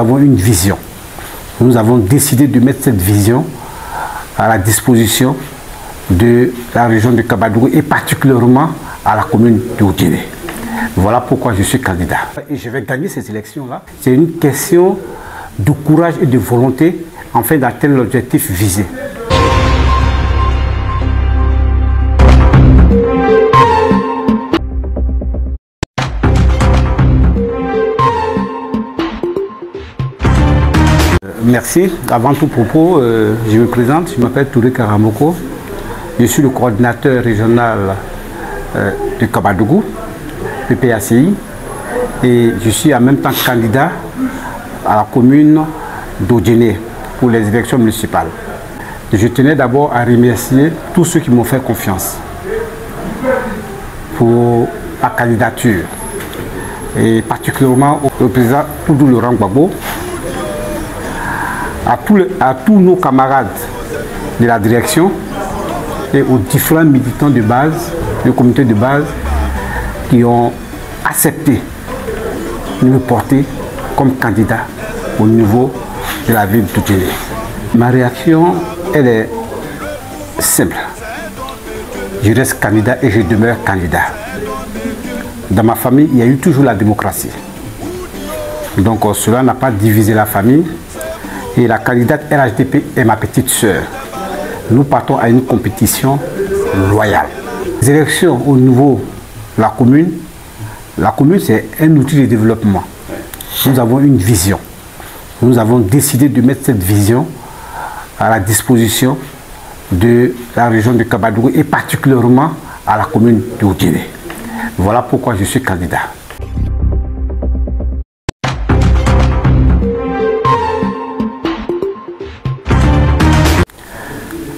avons une vision. Nous avons décidé de mettre cette vision à la disposition de la région de Kabadougou et particulièrement à la commune de Oudjéné. Voilà pourquoi je suis candidat. Et je vais gagner ces élections-là. C'est une question de courage et de volonté afin d'atteindre l'objectif visé. Merci. Avant tout propos, je me présente. Je m'appelle Touré Karamoko. Je suis le coordinateur régional de Kabadougou, PPACI, et je suis en même temps candidat à la commune d'Oudjéné pour les élections municipales. Je tenais d'abord à remercier tous ceux qui m'ont fait confiance pour la candidature, et particulièrement au président Oudou Laurent Gbagbo, à tous nos camarades de la direction et aux différents militants de base, le comité de base, qui ont accepté de me porter comme candidat au niveau de la ville d'Oudjéné. Ma réaction, elle est simple. Je reste candidat et je demeure candidat. Dans ma famille, il y a eu toujours la démocratie. Donc cela n'a pas divisé la famille. Et la candidate RHDP est ma petite sœur. Nous partons à une compétition loyale. Les élections au niveau de la commune c'est un outil de développement. Nous avons une vision. Nous avons décidé de mettre cette vision à la disposition de la région de Kabadougou et particulièrement à la commune de Oudjéné. Voilà pourquoi je suis candidat.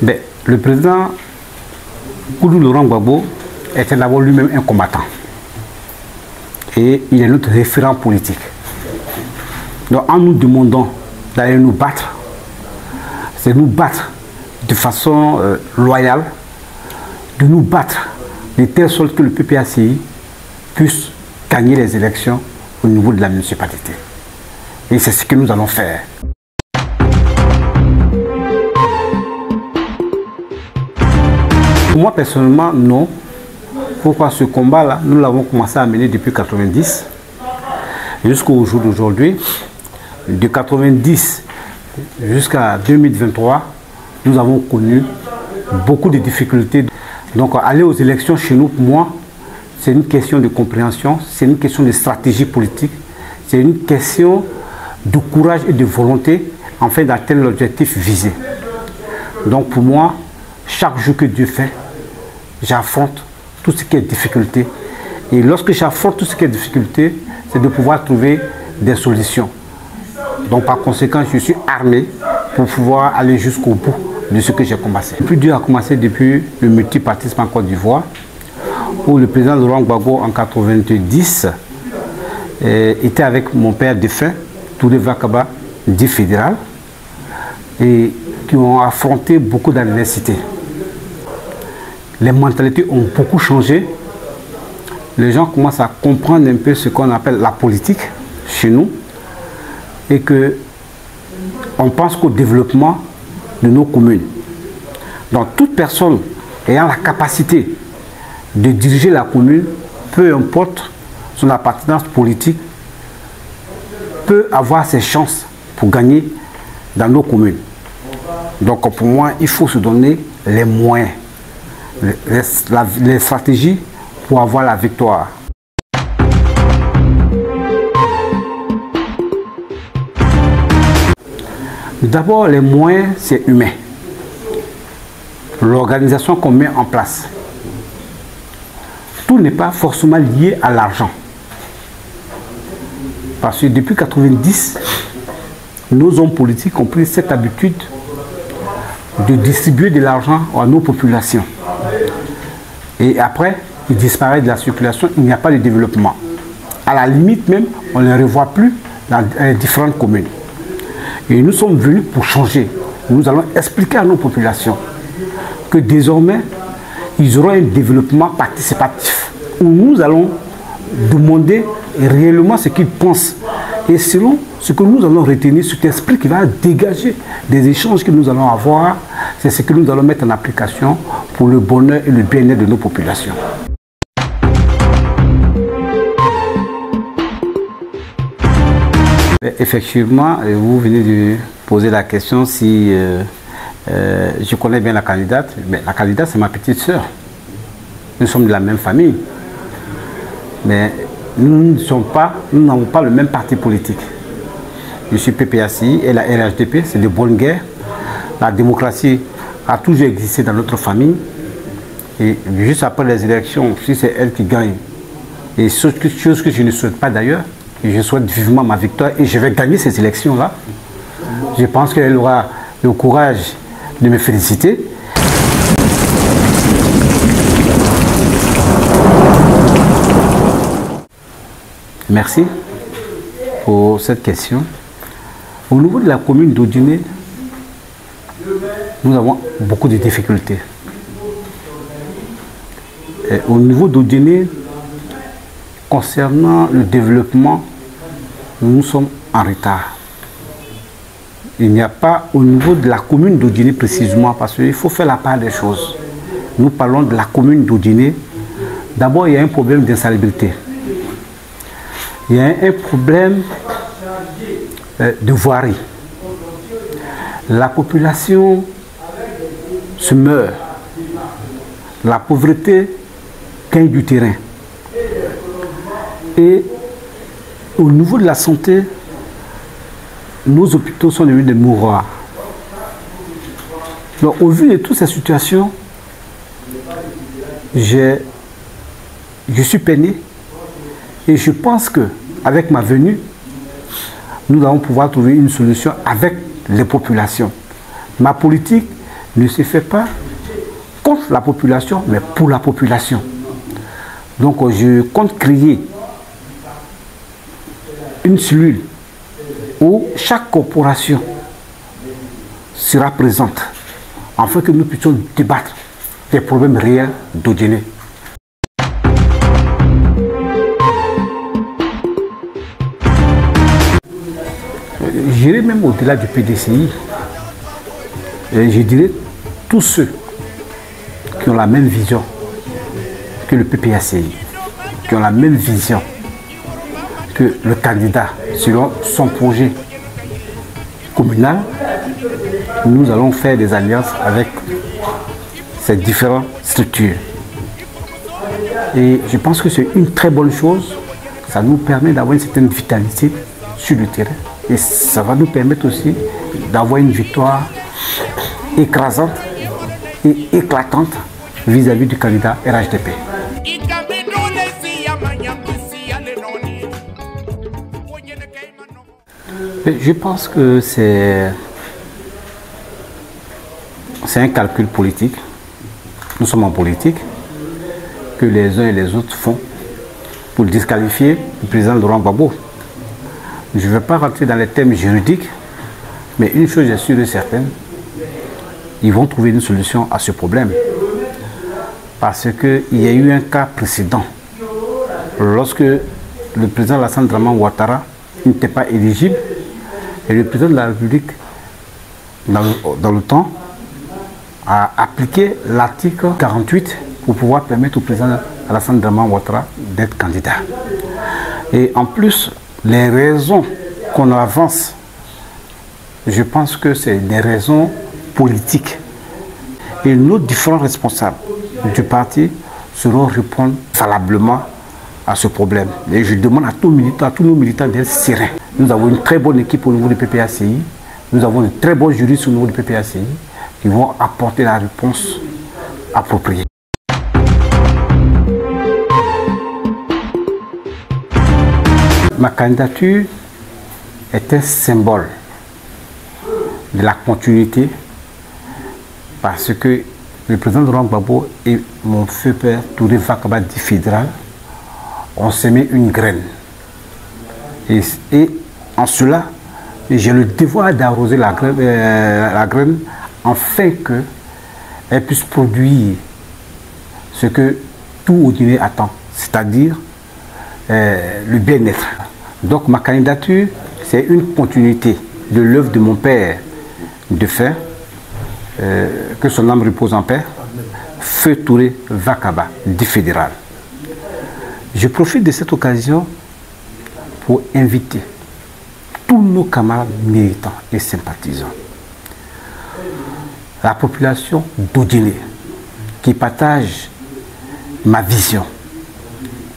Ben, le président Oudou Laurent Gbagbo était d'abord lui-même un combattant. Et il est notre référent politique. Donc en nous demandant d'aller nous battre, c'est nous battre de façon loyale, de nous battre de telle sorte que le PPACI puisse gagner les élections au niveau de la municipalité. Et c'est ce que nous allons faire. Moi personnellement, non. Pourquoi ce combat-là, nous l'avons commencé à mener depuis 1990 jusqu'au jour d'aujourd'hui. De 1990 jusqu'à 2023, nous avons connu beaucoup de difficultés. Donc aller aux élections chez nous, pour moi, c'est une question de compréhension, c'est une question de stratégie politique, c'est une question de courage et de volonté afin d'atteindre l'objectif visé. Donc pour moi, chaque jour que Dieu fait, j'affronte tout ce qui est difficulté. Et lorsque j'affronte tout ce qui est difficulté, c'est de pouvoir trouver des solutions. Donc par conséquent, je suis armé pour pouvoir aller jusqu'au bout de ce que j'ai commencé. Le plus dur a commencé depuis le multipartisme en Côte d'Ivoire, où le président Laurent Gbagbo en 1990 était avec mon père défunt, Touré Vakaba, dit fédéral, et qui ont affronté beaucoup d'adversités. Les mentalités ont beaucoup changé. Les gens commencent à comprendre un peu ce qu'on appelle la politique chez nous et que on pense qu'au développement de nos communes. Donc toute personne ayant la capacité de diriger la commune, peu importe son appartenance politique, peut avoir ses chances pour gagner dans nos communes. Donc pour moi, il faut se donner les moyens, les stratégies pour avoir la victoire. D'abord, les moyens, c'est humain. L'organisation qu'on met en place. Tout n'est pas forcément lié à l'argent. Parce que depuis 1990, nos hommes politiques ont pris cette habitude de distribuer de l'argent à nos populations. Et après, ils disparaissent de la circulation, il n'y a pas de développement. À la limite même, on ne les revoit plus dans les différentes communes. Et nous sommes venus pour changer. Nous allons expliquer à nos populations que désormais, ils auront un développement participatif où nous allons demander réellement ce qu'ils pensent Et selon ce que nous allons retenir, cet esprit qui va dégager des échanges que nous allons avoir, c'est ce que nous allons mettre en application pour le bonheur et le bien-être de nos populations. Effectivement, vous venez de poser la question si je connais bien la candidate. Mais la candidate, c'est ma petite sœur. Nous sommes de la même famille. Mais nous n'avons pas le même parti politique. Je suis PPACI et la RHDP, c'est de bonne guerre. La démocratie a toujours existé dans notre famille. Et juste après les élections, si c'est elle qui gagne, et chose que je ne souhaite pas d'ailleurs, je souhaite vivement ma victoire et je vais gagner ces élections-là. Je pense qu'elle aura le courage de me féliciter. Merci pour cette question. Au niveau de la commune d'Audiné, nous avons beaucoup de difficultés. Et au niveau d'Audiné, concernant le développement, nous sommes en retard. Il n'y a pas au niveau de la commune d'Audiné précisément, parce qu'il faut faire la part des choses. Nous parlons de la commune d'Audiné. D'abord, il y a un problème d'insalubrité. Il y a un problème de voirie. La population se meurt. La pauvreté gagne du terrain. Et au niveau de la santé, nos hôpitaux sont devenus des mouroirs. Donc, au vu de toutes ces situations, je suis peiné et je pense qu'avec ma venue, nous allons pouvoir trouver une solution avec les populations. Ma politique ne se fait pas contre la population, mais pour la population. Donc, je compte créer une cellule où chaque corporation sera présente afin que nous puissions débattre des problèmes réels d'Audiné. J'irai même au-delà du PDCI. Et je dirais tous ceux qui ont la même vision que le PPACI, qui ont la même vision que le candidat selon son projet communal, nous allons faire des alliances avec ces différentes structures. Et je pense que c'est une très bonne chose. Ça nous permet d'avoir une certaine vitalité sur le terrain. Et ça va nous permettre aussi d'avoir une victoire écrasante et éclatante vis-à-vis du candidat RHDP. Je pense que c'est un calcul politique. Nous sommes en politique que les uns et les autres font pour disqualifier le président Laurent Gbagbo. Je ne vais pas rentrer dans les thèmes juridiques, mais une chose est sûre et certaine, ils vont trouver une solution à ce problème. Parce qu'il y a eu un cas précédent. Lorsque le président Alassane Dramane Ouattara n'était pas éligible, et le président de la République, dans le temps, a appliqué l'article 48 pour pouvoir permettre au président Alassane Dramane Ouattara d'être candidat. Et en plus, les raisons qu'on avance, je pense que c'est des raisons politiques. Et nos différents responsables du parti sauront répondre valablement à ce problème. Et je demande à tous nos militants d'être sereins. Nous avons une très bonne équipe au niveau du PPACI. Nous avons de très bons juristes au niveau du PPACI qui vont apporter la réponse appropriée. Ma candidature est un symbole de la continuité parce que le président Laurent Gbagbo et mon feu père Touré Vakabadi fédéral ont semé une graine. Et en cela, j'ai le devoir d'arroser la graine afin qu'elle puisse produire ce que tout Audiné attend, c'est-à-dire le bien-être. Donc ma candidature, c'est une continuité de l'œuvre de mon père défunt, que son âme repose en paix, Feu Touré Vakaba, dit fédéral. Je profite de cette occasion pour inviter tous nos camarades militants et sympathisants, la population d'Odiné, qui partage ma vision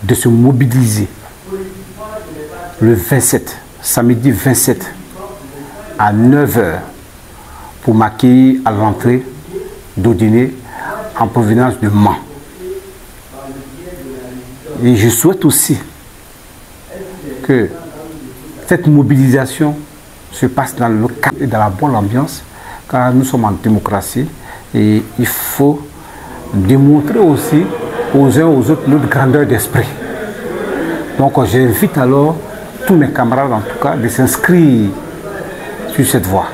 de se mobiliser le 27, samedi 27 à 9 h pour m'accueillir à l'entrée d'Odiné en provenance de Mans. Et je souhaite aussi que cette mobilisation se passe dans le cadre et dans la bonne ambiance, car nous sommes en démocratie et il faut démontrer aussi aux uns aux autres notre grandeur d'esprit. Donc j'invite alors tous mes camarades en tout cas de s'inscrire sur cette voie.